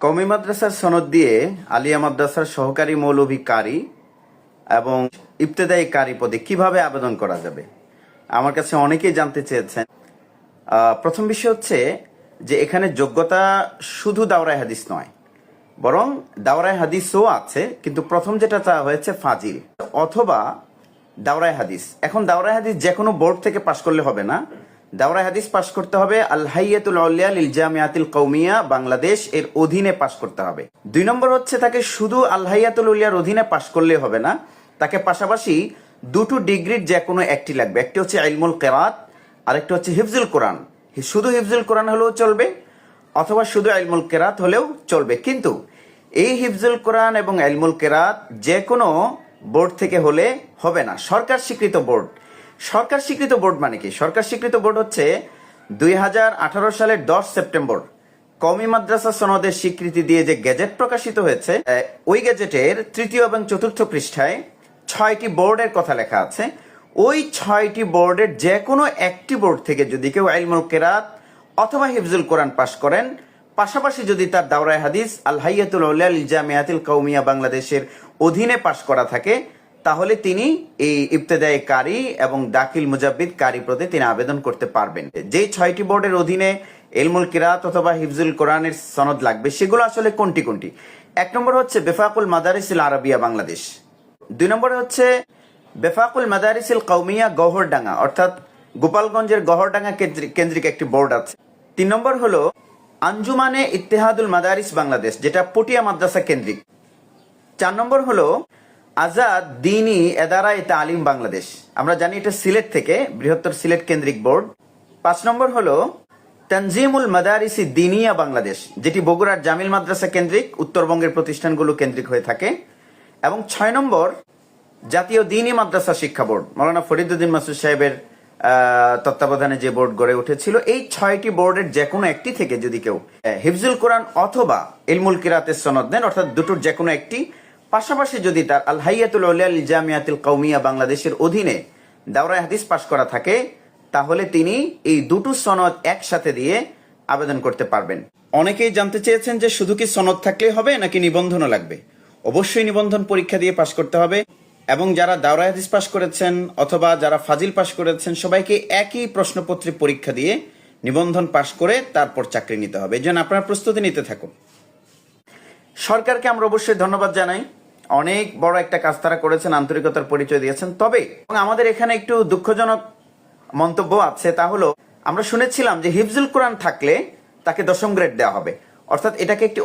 কওমি মাদ্রাসার সনদ দিয়ে আলিয়া মাদ্রাসার সহকারী মৌলভী কারি এবং ইবতেদায়ী কারি পদে কিভাবে আবেদন করা যাবে, আমার কাছে অনেকেই জানতে চেয়েছেন। প্রথম বিষয় হচ্ছে যে এখানে যোগ্যতা শুধু দাওরায়ে হাদিস নয়, বরং দাওরায়ে হাদিসও আছে, কিন্তু প্রথম যেটা চাওয়া হয়েছে ফাজিল অথবা দাওরায়ে হাদিস। এখন দাওরায়ে হাদিস যে কোনো বোর্ড থেকে পাশ করলে হবে না, দাওরায়ে হাদিস পাশ করতে হবে আল হাইয়াতুল উলিয়া লিল জামিয়াতিল কওমিয়া বাংলাদেশ এর অধীনে পাশ করতে হবে। 2 নম্বর হচ্ছে তাকে শুধু আল হাইয়াতুল উলিয়ার অধীনে পাশ করলে হবে না, তাকে পাশাপাশি দুটো ডিগ্রির যে কোনো একটি লাগবে। একটি হচ্ছে ইলমুল কিরাত, আরেকটি হচ্ছে হিফজুল কোরআন। শুধু হিফজুল কোরআন হলেও চলবে অথবা শুধু ইলমুল কিরাত হলেও চলবে, কিন্তু এই হিফজুল কোরআন এবং ইলমুল কিরাত যে কোনো বোর্ড থেকে হলে হবে না, সরকার স্বীকৃত বোর্ড। সরকার স্বীকৃত বোর্ড মানে কি? সরকার স্বীকৃত বোর্ড হচ্ছে 2018 সালের 10 সেপ্টেম্বর কওমি মাদ্রাসা সনদের স্বীকৃতি দিয়ে যে গেজেট প্রকাশিত হয়েছে, ওই গেজেটের 3য় এবং 4র্থ পৃষ্ঠায় 6টি বোর্ডের কথা লেখা আছে। ওই 6টি বোর্ডের যে কোনো একটি বোর্ড থেকে যদি কেউ ইলমুল কিরাত অথবা হিফজুল কোরআন পাশ করেন, পাশাপাশি যদি তার দাওরায়ে হাদিস আল হাইয়াতুল উলিয়া লিল জামিয়াতিল কওমিয়া বাংলাদেশের অধীনে পাশ করা থাকে, তাহলে তিনি এই ইবতেদায়ী কারি এবং দাখিল মুজাব্বিদ কারি পদে তিনি আবেদন করতে পারবেন। যেই 6টি বোর্ডের অধীনে ইলমুল কিরাত অথবা হিফজুল কোরআনের সনদ লাগবে, সেগুলো আসলে কোনটি কোনটি? 1 নম্বর হচ্ছে বেফাকুল মাদারিসিল আরাবিয়া বাংলাদেশ। 2 নম্বরে হচ্ছে বেফাকুল মাদারিসিল কওমিয়া গহরডাঙ্গা, অর্থাৎ গোপালগঞ্জের গহরডাঙ্গা কেন্দ্রিক একটি বোর্ড আছে। 3 নম্বর হলো আঞ্জুমানে ইত্তেহাদুল মাদারিস বাংলাদেশ, যেটা পটিয়া মাদ্রাসা কেন্দ্রিক। 4 নম্বর হলো আজাদ দ্বীনি এদারায়ে তালিম বাংলাদেশ, আমরা জানি এটা সিলেট থেকে, বৃহত্তর সিলেট কেন্দ্রিক বোর্ড। 5 নম্বর হলো তানজিমুল মাদারিসি দ্বীনিয়া বাংলাদেশ, যেটি বগুড়ার জামিল মাদ্রাসা কেন্দ্রিক, উত্তরবঙ্গের প্রতিষ্ঠানগুলো কেন্দ্রিক হয়ে থাকে। এবং 6 নম্বর জাতীয় দ্বীনি মাদ্রাসা শিক্ষা বোর্ড, মাওলানা ফরিদউদ্দিন মাসুদ সাহেবের তত্ত্বাবধানে যে বোর্ড গড়ে উঠেছিল। এই 6টি বোর্ডের যে কোনো একটি থেকে যদি কেউ হিফজুল কোরআন অথবা ইলমুল কিরাতের সনদ নেন, অর্থাৎ দুটোর যে কোনো একটি, পাশাপাশি যদি তার আল হাইয়াতুল উলিয়া লিল জামিয়াতিল কওমিয়া বাংলাদেশের অধীনে দাওরায়ে হাদিস পাশ করা থাকে, তাহলে তিনি এই দুটো সনদ একসাথে দিয়ে আবেদন করতে পারবেন। অনেকেই জানতে চেয়েছেন যে শুধু কি সনদ থাকলেই হবে নাকি নিবন্ধনও লাগবে? অবশ্যই নিবন্ধন পরীক্ষা দিয়ে পাশ করতে হবে, এবং যারা দাওরায়ে হাদিস পাশ করেছেন অথবা যারা ফাজিল পাশ করেছেন, সবাইকে একই প্রশ্নপত্রে পরীক্ষা দিয়ে নিবন্ধন পাশ করে তারপর চাকরি নিতে হবে। এই জন্য আপনারা প্রস্তুতি নিতে থাকুন। সরকারকে আমরা অবশ্যই ধন্যবাদ জানাই, অনেক বড় একটা কাজ তারা করেছেন, আন্তরিকতার পরিচয় দিয়েছেন। তবে আমাদের এখানে একটু দুঃখজনক মন্তব্য আছে, তা হলো আমরা শুনেছিলাম যে হিফজুল কোরআন থাকলে তাকে 10ম গ্রেড দেওয়া হবে, অর্থাৎ এটাকে একটি